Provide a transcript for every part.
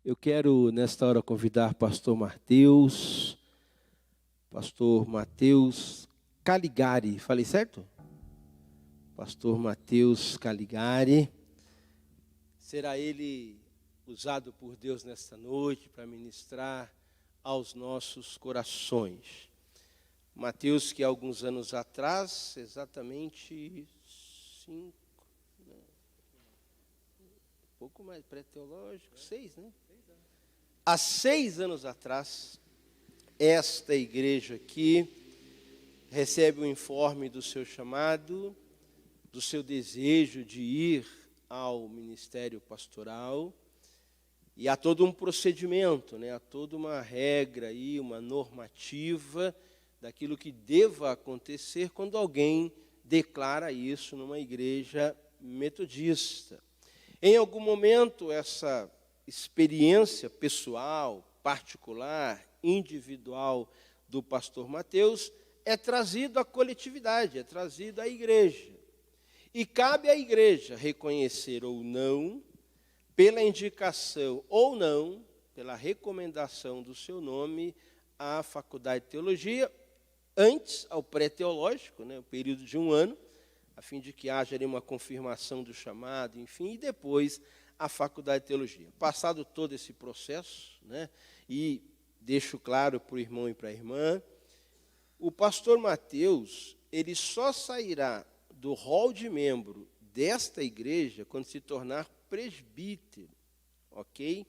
Eu quero, nesta hora, convidar pastor Mateus Caligari. Falei certo? Pastor Mateus Caligari. Será ele usado por Deus nesta noite para ministrar aos nossos corações. Mateus, que há alguns anos atrás, exatamente um pouco mais pré-teológico, 6, né? Há 6 anos atrás, esta igreja aqui recebe um informe do seu chamado, do seu desejo de ir ao ministério pastoral, e há todo um procedimento, né? Há toda uma regra aí, uma normativa daquilo que deva acontecer quando alguém declara isso numa igreja metodista. Em algum momento, essa experiência pessoal, particular, individual do pastor Mateus é trazido à coletividade, é trazido à igreja. E cabe à igreja reconhecer ou não, pela indicação ou não, pela recomendação do seu nome, à faculdade de teologia, antes ao pré-teológico, né, o período de 1 ano, a fim de que haja ali uma confirmação do chamado, enfim, e depois a faculdade de teologia. Passado todo esse processo, né, e deixo claro para o irmão e para a irmã, o pastor Mateus, ele só sairá do rol de membro desta igreja quando se tornar presbítero, ok?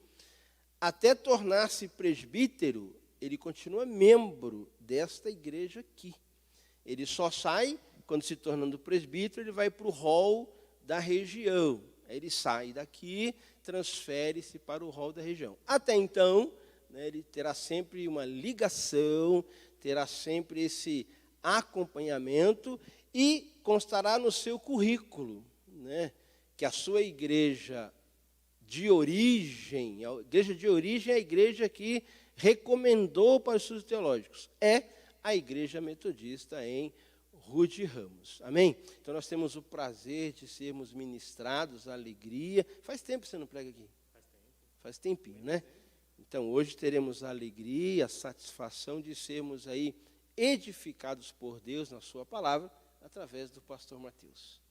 Até tornar-se presbítero, ele continua membro desta igreja aqui. Ele só sai, quando se tornando presbítero, ele vai para o rol da região. Aí ele sai daqui, transfere-se para o rol da região. Até então, né, ele terá sempre uma ligação, terá sempre esse acompanhamento e constará no seu currículo, né, que a sua igreja de origem, a igreja de origem é a igreja que recomendou para os estudos teológicos, é a igreja metodista em Rude Ramos. Amém? Então nós temos o prazer de sermos ministrados, a alegria. Faz tempo que você não prega aqui? Faz tempinho, né? Então hoje teremos a alegria, a satisfação de sermos aí edificados por Deus na sua palavra, através do pastor Mateus.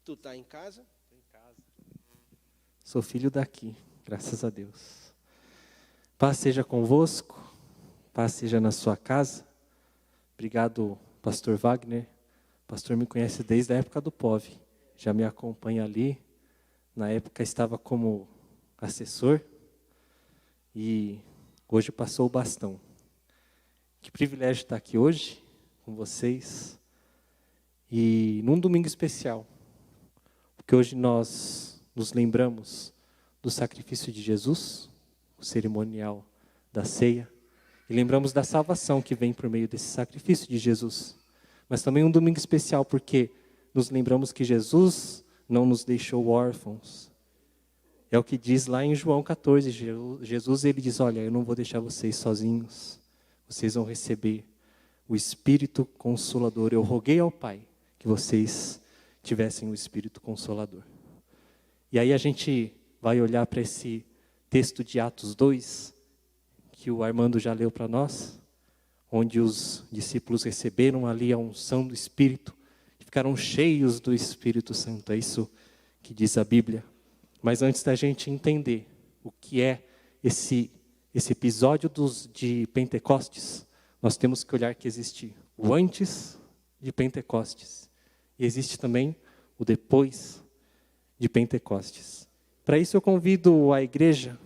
Tu está em casa? Estou em casa. Sou filho daqui, graças a Deus. Paz seja convosco, paz seja na sua casa. Obrigado, pastor Wagner. O pastor me conhece desde a época do POV. Já me acompanha ali. Na época estava como assessor e hoje passou o bastão. Que privilégio estar aqui hoje com vocês e num domingo especial, porque hoje nós nos lembramos do sacrifício de Jesus, o cerimonial da ceia, e lembramos da salvação que vem por meio desse sacrifício de Jesus. Mas também um domingo especial porque nos lembramos que Jesus não nos deixou órfãos. É o que diz lá em João 14, Jesus ele diz, olha, eu não vou deixar vocês sozinhos, vocês vão receber o Espírito Consolador. Eu roguei ao Pai que vocês tivessem o Espírito Consolador. E aí a gente vai olhar para esse texto de Atos 2, que o Armando já leu para nós, onde os discípulos receberam ali a unção do Espírito, e ficaram cheios do Espírito Santo. É isso que diz a Bíblia. Mas antes da gente entender o que é esse episódio de Pentecostes, nós temos que olhar que existe o antes de Pentecostes. E existe também o depois de Pentecostes. Para isso eu convido a igreja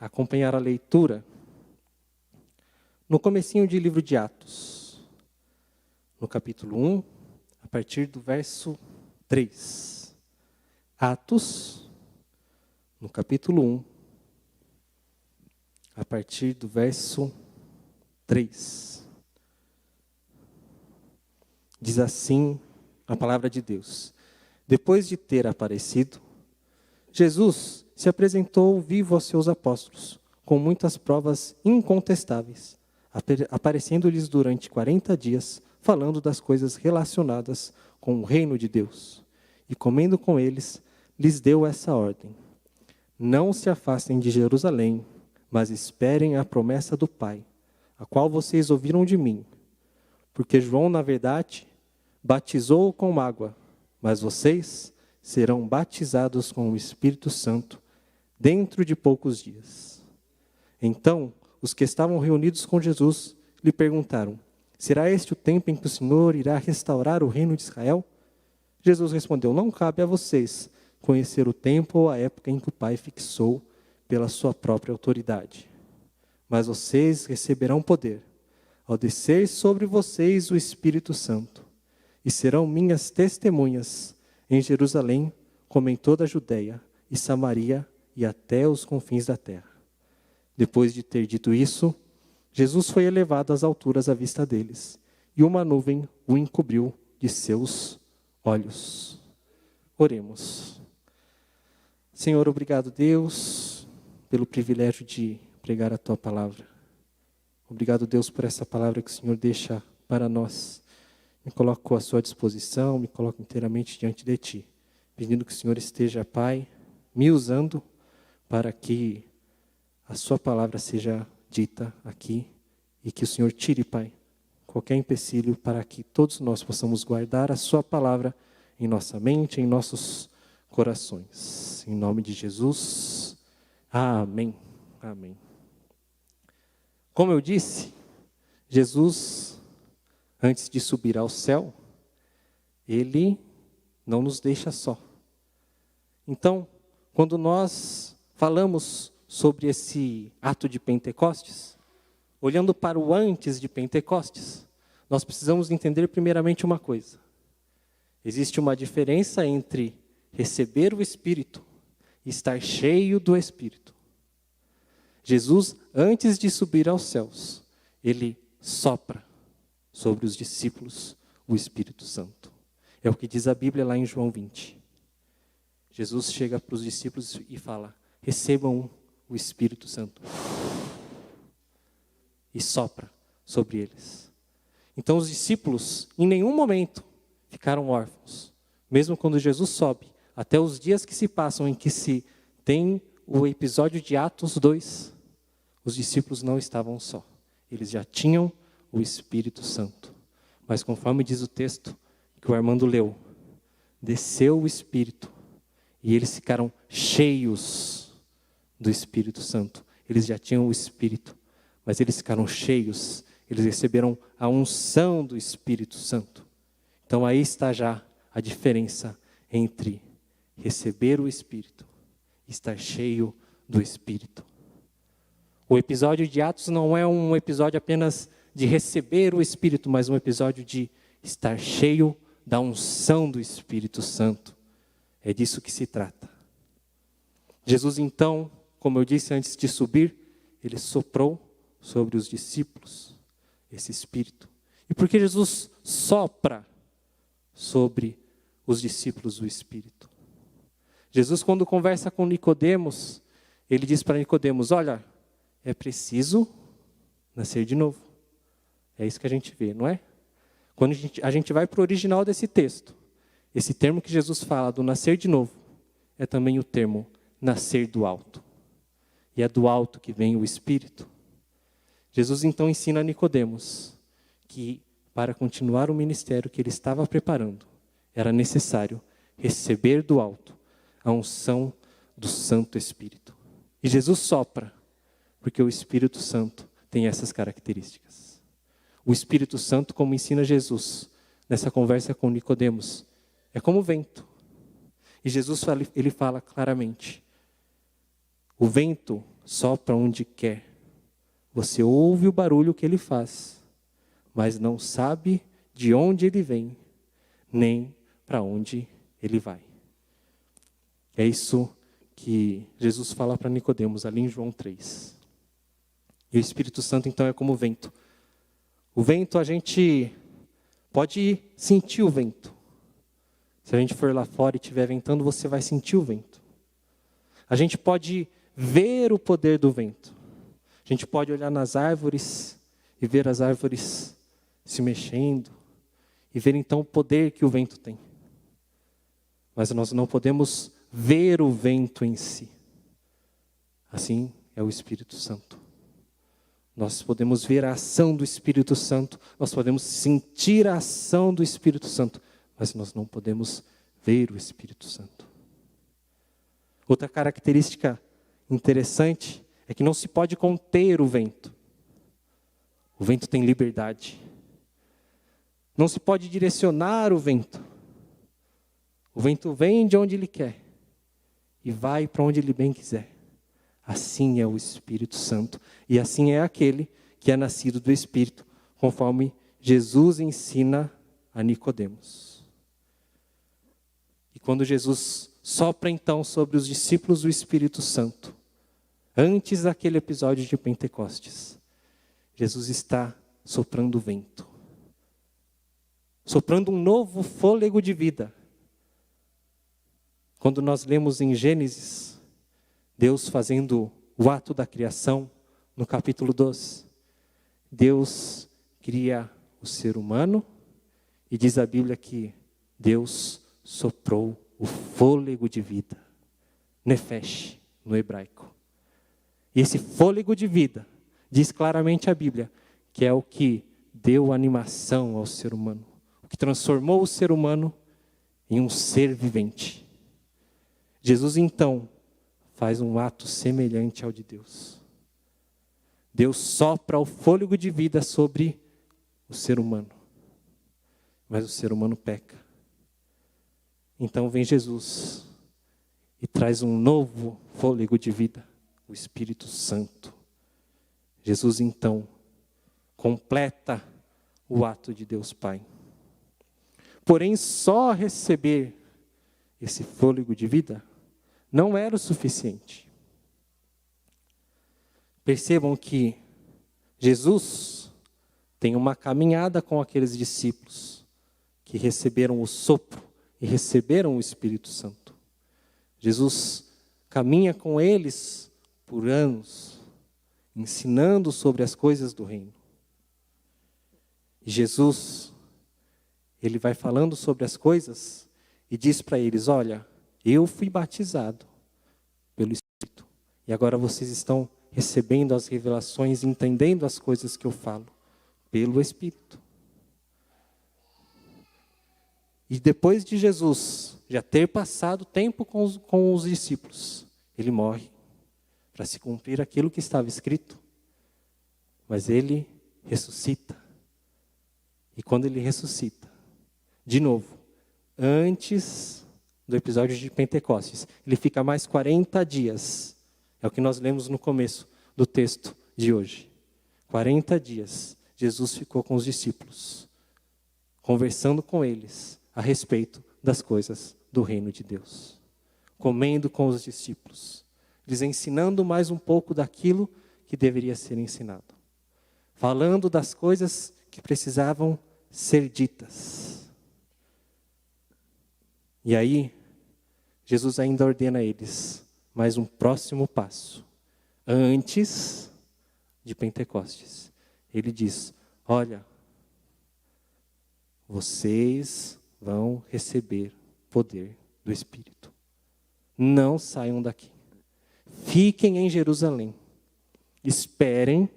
a acompanhar a leitura no comecinho do livro de Atos, no capítulo 1, a partir do verso 3. Atos, no capítulo 1, a partir do verso 3. Diz assim a palavra de Deus. Depois de ter aparecido, Jesus se apresentou vivo aos seus apóstolos, com muitas provas incontestáveis, aparecendo-lhes durante 40 dias, falando das coisas relacionadas com o reino de Deus. E comendo com eles, lhes deu essa ordem: não se afastem de Jerusalém, mas esperem a promessa do Pai, a qual vocês ouviram de mim. Porque João, na verdade, batizou com água, mas vocês serão batizados com o Espírito Santo dentro de poucos dias. Então, os que estavam reunidos com Jesus lhe perguntaram: será este o tempo em que o Senhor irá restaurar o reino de Israel? Jesus respondeu: não cabe a vocês conhecer o tempo ou a época em que o Pai fixou pela sua própria autoridade. Mas vocês receberão poder ao descer sobre vocês o Espírito Santo, e serão minhas testemunhas em Jerusalém, como em toda a Judeia e Samaria e até os confins da terra. Depois de ter dito isso, Jesus foi elevado às alturas à vista deles, e uma nuvem o encobriu de seus olhos. Oremos. Senhor, obrigado, Deus, pelo privilégio de pregar a Tua palavra. Obrigado, Deus, por essa palavra que o Senhor deixa para nós. Me coloco à sua disposição, me coloco inteiramente diante de Ti, pedindo que o Senhor esteja, Pai, me usando para que a sua palavra seja dita aqui e que o Senhor tire, Pai, qualquer empecilho para que todos nós possamos guardar a sua palavra em nossa mente, em nossos corações. Em nome de Jesus, amém. Amém. Como eu disse, Jesus, antes de subir ao céu, Ele não nos deixa só. Então, quando nós falamos sobre esse ato de Pentecostes, olhando para o antes de Pentecostes, nós precisamos entender primeiramente uma coisa. Existe uma diferença entre receber o Espírito e estar cheio do Espírito. Jesus, antes de subir aos céus, Ele sopra sobre os discípulos o Espírito Santo. É o que diz a Bíblia lá em João 20. Jesus chega para os discípulos e fala: recebam o Espírito Santo. E sopra sobre eles. Então os discípulos, em nenhum momento, ficaram órfãos. Mesmo quando Jesus sobe, até os dias que se passam em que se tem o episódio de Atos 2, os discípulos não estavam só. Eles já tinham o Espírito Santo. Mas conforme diz o texto que o Armando leu, desceu o Espírito e eles ficaram cheios do Espírito Santo. Eles já tinham o Espírito, mas eles ficaram cheios, eles receberam a unção do Espírito Santo. Então aí está já a diferença entre receber o Espírito e estar cheio do Espírito. O episódio de Atos não é um episódio apenas de receber o Espírito, mas um episódio de estar cheio da unção do Espírito Santo. É disso que se trata. Jesus então, como eu disse antes de subir, Ele soprou sobre os discípulos esse Espírito. E por que Jesus sopra sobre os discípulos o Espírito? Jesus, quando conversa com Nicodemos, Ele diz para Nicodemos: olha, é preciso nascer de novo. É isso que a gente vê, não é? Quando a gente vai para o original desse texto, esse termo que Jesus fala do nascer de novo, é também o termo nascer do alto. E é do alto que vem o Espírito. Jesus então ensina a Nicodemos que para continuar o ministério que ele estava preparando, era necessário receber do alto a unção do Santo Espírito. E Jesus sopra, porque o Espírito Santo tem essas características. O Espírito Santo, como ensina Jesus nessa conversa com Nicodemos, é como o vento. E Jesus ele fala claramente: o vento sopra onde quer. Você ouve o barulho que ele faz, mas não sabe de onde ele vem, nem para onde ele vai. É isso que Jesus fala para Nicodemos ali em João 3. E o Espírito Santo então é como o vento. O vento, a gente pode sentir o vento. Se a gente for lá fora e estiver ventando, você vai sentir o vento. A gente pode ver o poder do vento. A gente pode olhar nas árvores e ver as árvores se mexendo e ver então o poder que o vento tem. Mas nós não podemos ver o vento em si. assim é o Espírito Santo. Nós podemos ver a ação do Espírito Santo, nós podemos sentir a ação do Espírito Santo, mas nós não podemos ver o Espírito Santo. Outra característica interessante é que não se pode conter o vento. O vento tem liberdade. Não se pode direcionar o vento. O vento vem de onde ele quer e vai para onde ele bem quiser. Assim é o Espírito Santo. E assim é aquele que é nascido do Espírito, conforme Jesus ensina a Nicodemos. E quando Jesus sopra então sobre os discípulos do Espírito Santo, antes daquele episódio de Pentecostes, Jesus está soprando o vento. Soprando um novo fôlego de vida. Quando nós lemos em Gênesis, Deus fazendo o ato da criação, no capítulo 2, Deus cria o ser humano e diz a Bíblia que Deus soprou o fôlego de vida, nefesh, no hebraico. E esse fôlego de vida, diz claramente a Bíblia, que é o que deu animação ao ser humano, o que transformou o ser humano em um ser vivente. Jesus, então, faz um ato semelhante ao de Deus. Deus sopra o fôlego de vida sobre o ser humano. Mas o ser humano peca. Então vem Jesus e traz um novo fôlego de vida, o Espírito Santo. Jesus, então, completa o ato de Deus Pai. Porém, só receber esse fôlego de vida não era o suficiente. Percebam que Jesus tem uma caminhada com aqueles discípulos que receberam o sopro e receberam o Espírito Santo. Jesus caminha com eles por anos, ensinando sobre as coisas do reino. E Jesus, ele vai falando sobre as coisas e diz para eles: olha, eu fui batizado pelo Espírito e agora vocês estão recebendo as revelações, entendendo as coisas que eu falo pelo Espírito. E depois de Jesus já ter passado tempo com os discípulos, ele morre para se cumprir aquilo que estava escrito. Mas ele ressuscita. E quando ele ressuscita, de novo, antes do episódio de Pentecostes, ele fica mais 40 dias. É o que nós lemos no começo do texto de hoje. 40 dias, Jesus ficou com os discípulos, conversando com eles a respeito das coisas do reino de Deus. Comendo com os discípulos, lhes ensinando mais um pouco daquilo que deveria ser ensinado. Falando das coisas que precisavam ser ditas. E aí, Jesus ainda ordena a eles mais um próximo passo. Antes de Pentecostes, ele diz: olha, vocês vão receber poder do Espírito. Não saiam daqui. Fiquem em Jerusalém. Esperem.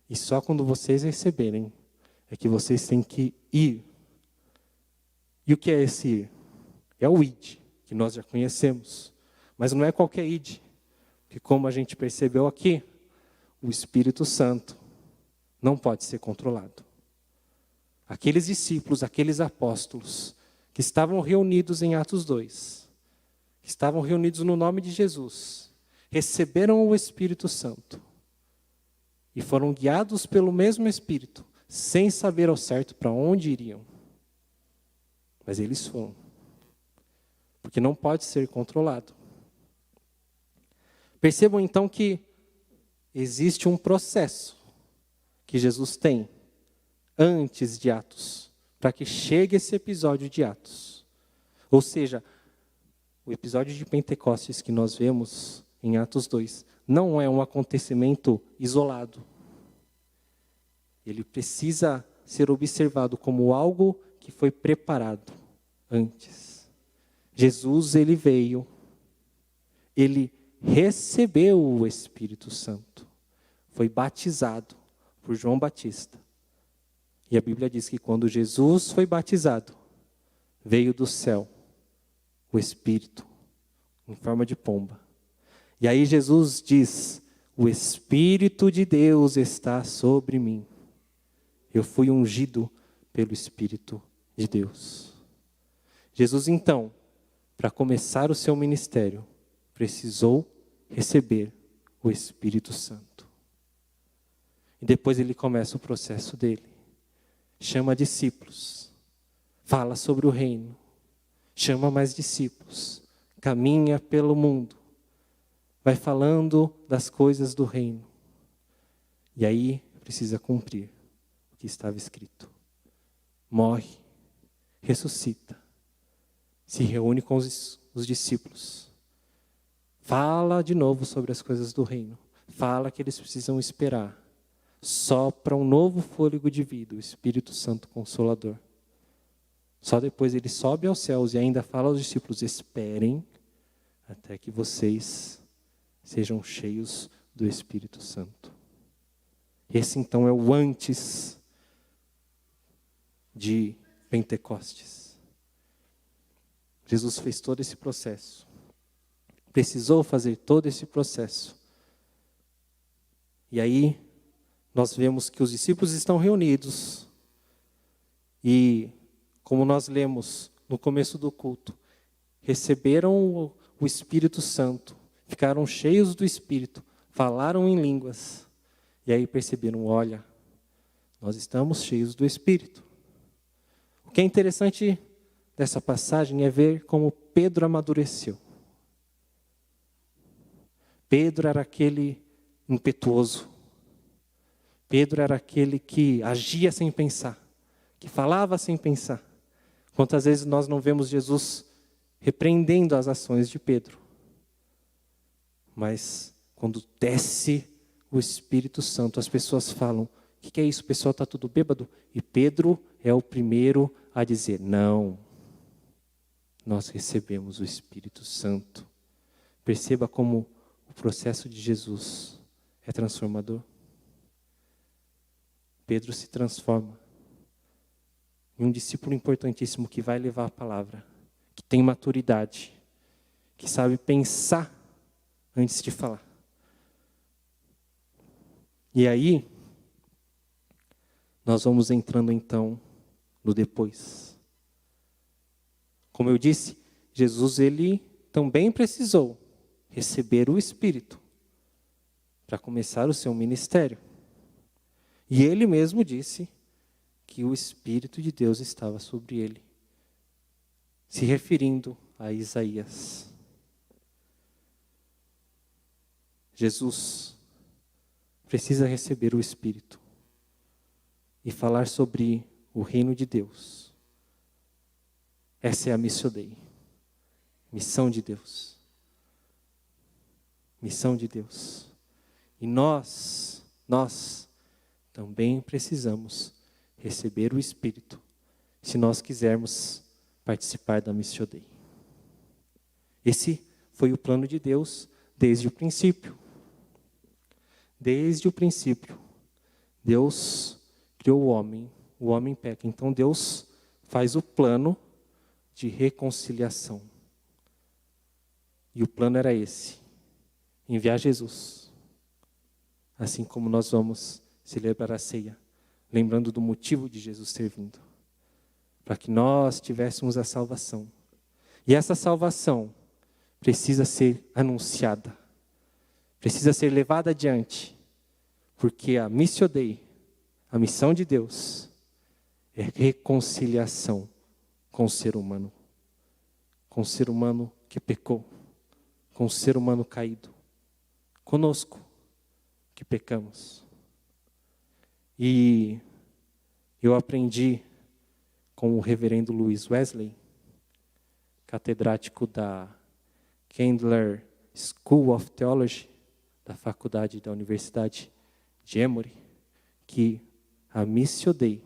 E só quando vocês receberem é que vocês têm que ir. E o que é esse ir? É o id, que nós já conhecemos. Mas não é qualquer id. Porque como a gente percebeu aqui, o Espírito Santo não pode ser controlado. Aqueles discípulos, aqueles apóstolos que estavam reunidos em Atos 2, que estavam reunidos no nome de Jesus, receberam o Espírito Santo e foram guiados pelo mesmo Espírito, sem saber ao certo para onde iriam. Mas eles foram, porque não pode ser controlado. Percebam então que existe um processo que Jesus tem antes de Atos, para que chegue esse episódio de Atos. Ou seja, o episódio de Pentecostes que nós vemos em Atos 2 não é um acontecimento isolado. Ele precisa ser observado como algo que foi preparado antes. Jesus, ele veio, ele recebeu o Espírito Santo. Foi batizado por João Batista. E a Bíblia diz que quando Jesus foi batizado, veio do céu o Espírito, em forma de pomba. E aí Jesus diz: o Espírito de Deus está sobre mim. Eu fui ungido pelo Espírito de Deus. Jesus, então, para começar o seu ministério, precisou receber o Espírito Santo. E depois ele começa o processo dele. Chama discípulos, fala sobre o reino, chama mais discípulos, caminha pelo mundo, vai falando das coisas do reino. E aí precisa cumprir o que estava escrito. Morre, ressuscita, se reúne com os discípulos, fala de novo sobre as coisas do reino, fala que eles precisam esperar, sopra um novo fôlego de vida, o Espírito Santo Consolador. Só depois ele sobe aos céus e ainda fala aos discípulos: esperem até que vocês sejam cheios do Espírito Santo. Esse então é o antes de Pentecostes. Jesus fez todo esse processo. Precisou fazer todo esse processo. E aí nós vemos que os discípulos estão reunidos. E, como nós lemos no começo do culto, receberam o Espírito Santo, ficaram cheios do Espírito, falaram em línguas. E aí perceberam: olha, nós estamos cheios do Espírito. O que é interessante dessa passagem é ver como Pedro amadureceu. Pedro era aquele impetuoso. Pedro era aquele que agia sem pensar, que falava sem pensar. Quantas vezes nós não vemos Jesus repreendendo as ações de Pedro? Mas quando desce o Espírito Santo, as pessoas falam: o que é isso? O pessoal está tudo bêbado? E Pedro é o primeiro a dizer: não, nós recebemos o Espírito Santo. Perceba como o processo de Jesus é transformador. Pedro se transforma em um discípulo importantíssimo que vai levar a palavra, que tem maturidade, que sabe pensar antes de falar. E aí, nós vamos entrando então no depois. Como eu disse, Jesus ele também precisou receber o Espírito para começar o seu ministério. E ele mesmo disse que o Espírito de Deus estava sobre ele, se referindo a Isaías. Jesus precisa receber o Espírito e falar sobre o reino de Deus. Essa é a Missio Dei, missão de Deus. Missão de Deus. E nós também precisamos receber o Espírito, se nós quisermos participar da Missio Dei. Esse foi o plano de Deus desde o princípio. Desde o princípio, Deus criou o homem peca. Então Deus faz o plano de reconciliação. E o plano era esse: enviar Jesus. Assim como nós vamos celebrar a ceia, lembrando do motivo de Jesus ter vindo, para que nós tivéssemos a salvação. E essa salvação precisa ser anunciada, precisa ser levada adiante, porque a Missio Dei, a missão de Deus, é reconciliação com o ser humano que pecou, com o ser humano caído, conosco que pecamos. E eu aprendi com o reverendo Louis Wesley, catedrático da Candler School of Theology, da faculdade da Universidade de Emory, que a Missio Dei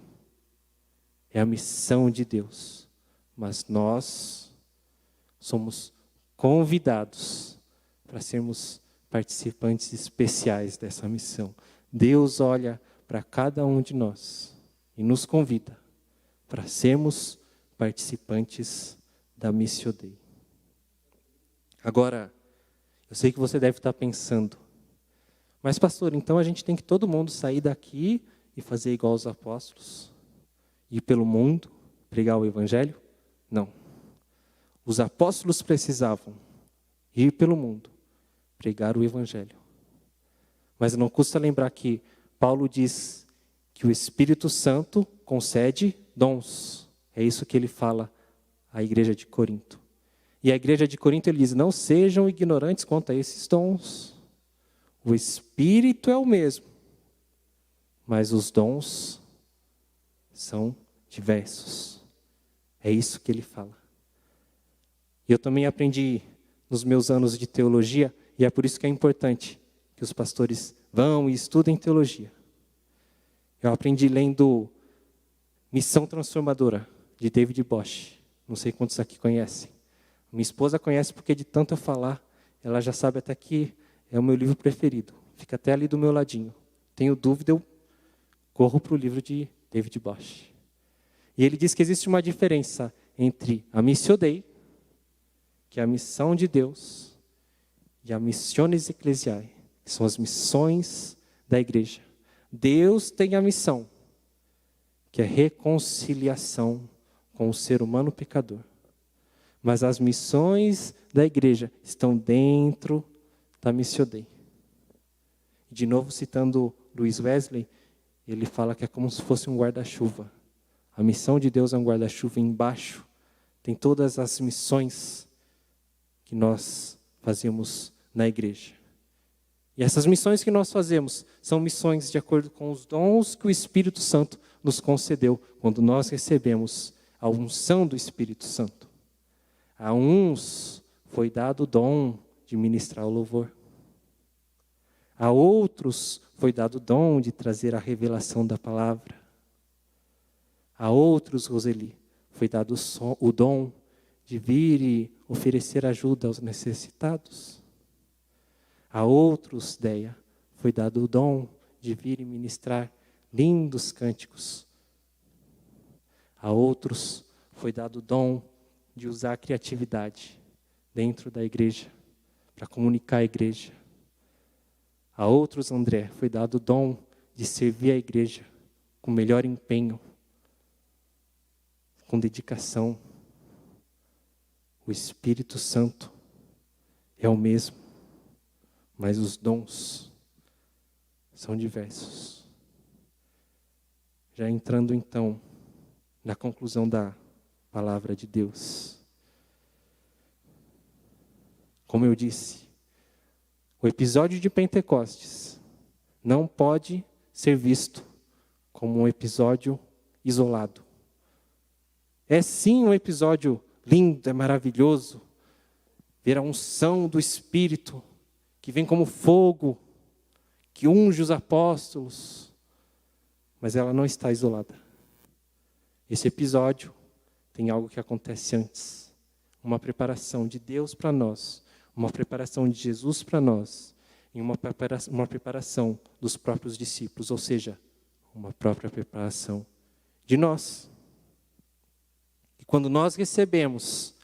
é a missão de Deus, mas nós somos convidados para sermos participantes especiais dessa missão. Deus olha para cada um de nós e nos convida para sermos participantes da Missio Dei. Agora, eu sei que você deve estar pensando, mas pastor, então a gente tem que todo mundo sair daqui e fazer igual aos apóstolos? Ir pelo mundo, pregar o evangelho? Não. Os apóstolos precisavam ir pelo mundo, pregar o evangelho. Mas não custa lembrar que Paulo diz que o Espírito Santo concede dons. É isso que ele fala à igreja de Corinto. E a igreja de Corinto ele diz, não sejam ignorantes quanto a esses dons. O Espírito é o mesmo, mas os dons são diversos. É isso que ele fala. E eu também aprendi nos meus anos de teologia, e é por isso que é importante que os pastores vão e estudem teologia. Eu aprendi lendo Missão Transformadora, de David Bosch. Não sei quantos aqui conhecem. Minha esposa conhece porque de tanto eu falar, ela já sabe até que é o meu livro preferido. Fica até ali do meu ladinho. Tenho dúvida, eu corro para o livro de David Bosch. E ele diz que existe uma diferença entre a Missio Dei, que é a missão de Deus, e a Missiones Ecclesiae, que são as missões da igreja. Deus tem a missão, que é reconciliação com o ser humano pecador. Mas as missões da igreja estão dentro da Missio Dei. De novo, citando Louis Wesley, ele fala que é como se fosse um guarda-chuva. A missão de Deus é um guarda-chuva, embaixo tem todas as missões que nós fazemos na igreja. E essas missões que nós fazemos são missões de acordo com os dons que o Espírito Santo nos concedeu quando nós recebemos a unção do Espírito Santo. A uns foi dado o dom de ministrar o louvor. A outros foi dado o dom de trazer a revelação da palavra. A outros, Roseli, foi dado o dom de vir e oferecer ajuda aos necessitados. A outros, Deia, foi dado o dom de vir e ministrar lindos cânticos. A outros foi dado o dom de usar a criatividade dentro da igreja, para comunicar a igreja. A outros, André, foi dado o dom de servir a igreja com melhor empenho, com dedicação. O Espírito Santo é o mesmo, mas os dons são diversos. Já entrando então na conclusão da palavra de Deus. Como eu disse, o episódio de Pentecostes não pode ser visto como um episódio isolado. É sim um episódio lindo, é maravilhoso, ver a unção do Espírito, que vem como fogo, que unge os apóstolos, mas ela não está isolada. Esse episódio tem algo que acontece antes, uma preparação de Deus para nós, uma preparação de Jesus para nós, e uma preparação dos próprios discípulos, ou seja, uma própria preparação de nós. E quando nós recebemos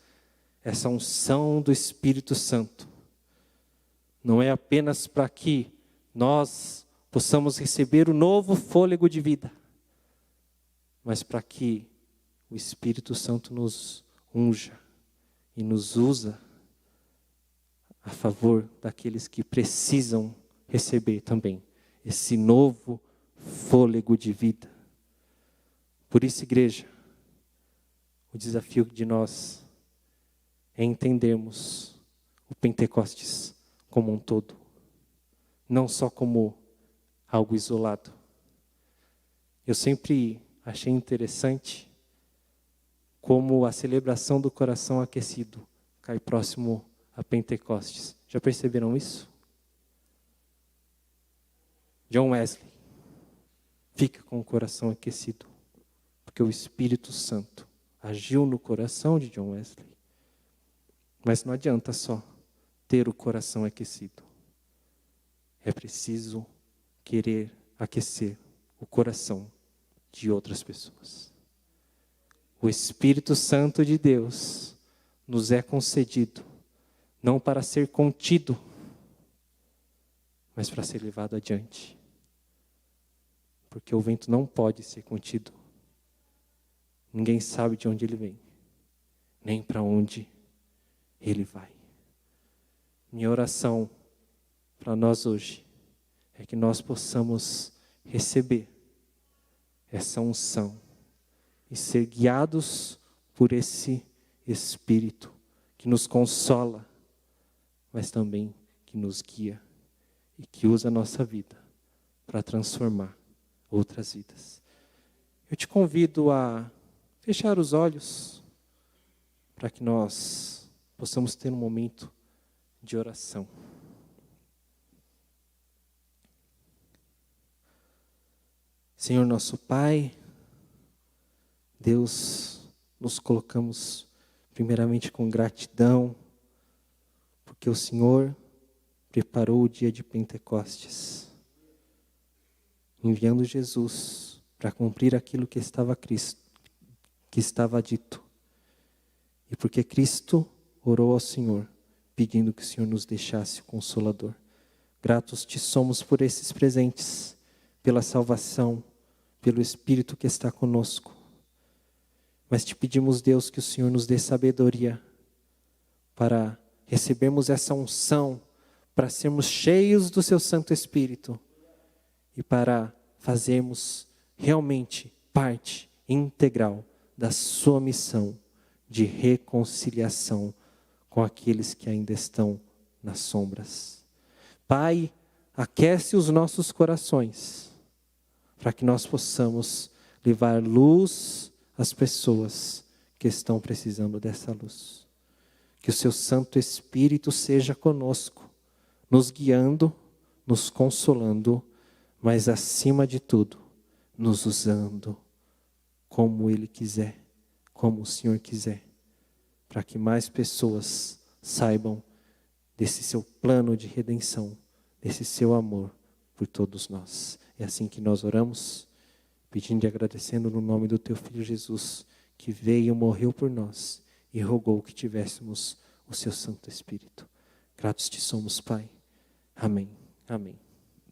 essa unção do Espírito Santo, não é apenas para que nós possamos receber o novo fôlego de vida, mas para que o Espírito Santo nos unja e nos usa a favor daqueles que precisam receber também esse novo fôlego de vida. Por isso, igreja, o desafio de nós é entendermos o Pentecostes como um todo, não só como algo isolado. Eu sempre achei interessante como a celebração do coração aquecido cai próximo a Pentecostes. Já perceberam isso? John Wesley fica com o coração aquecido, porque o Espírito Santo agiu no coração de John Wesley. Mas não adianta só ter o coração aquecido. É preciso querer aquecer o coração de outras pessoas. O Espírito Santo de Deus nos é concedido, não para ser contido, mas para ser levado adiante. Porque o vento não pode ser contido. Ninguém sabe de onde ele vem, nem para onde ele vai. Minha oração para nós hoje é que nós possamos receber essa unção e ser guiados por esse Espírito que nos consola, mas também que nos guia e que usa a nossa vida para transformar outras vidas. Eu te convido a fechar os olhos para que nós possamos ter um momento de oração. Senhor nosso Pai, Deus, nos colocamos primeiramente com gratidão, porque o Senhor preparou o dia de Pentecostes, enviando Jesus para cumprir aquilo que estava dito. E porque Cristo orou ao Senhor, pedindo que o Senhor nos deixasse o Consolador. Gratos te somos por esses presentes, pela salvação, pelo Espírito que está conosco. Mas te pedimos, Deus, que o Senhor nos dê sabedoria para recebermos essa unção, para sermos cheios do seu Santo Espírito e para fazermos realmente parte integral da sua missão de reconciliação com aqueles que ainda estão nas sombras. Pai, aquece os nossos corações para que nós possamos levar luz às pessoas que estão precisando dessa luz. Que o seu Santo Espírito seja conosco, nos guiando, nos consolando, mas acima de tudo, nos usando como Ele quiser, como o Senhor quiser, para que mais pessoas saibam desse seu plano de redenção, desse seu amor por todos nós. É assim que nós oramos, pedindo e agradecendo no nome do teu Filho Jesus, que veio, morreu por nós e rogou que tivéssemos o seu Santo Espírito. Gratos te somos, Pai. Amém. Amém.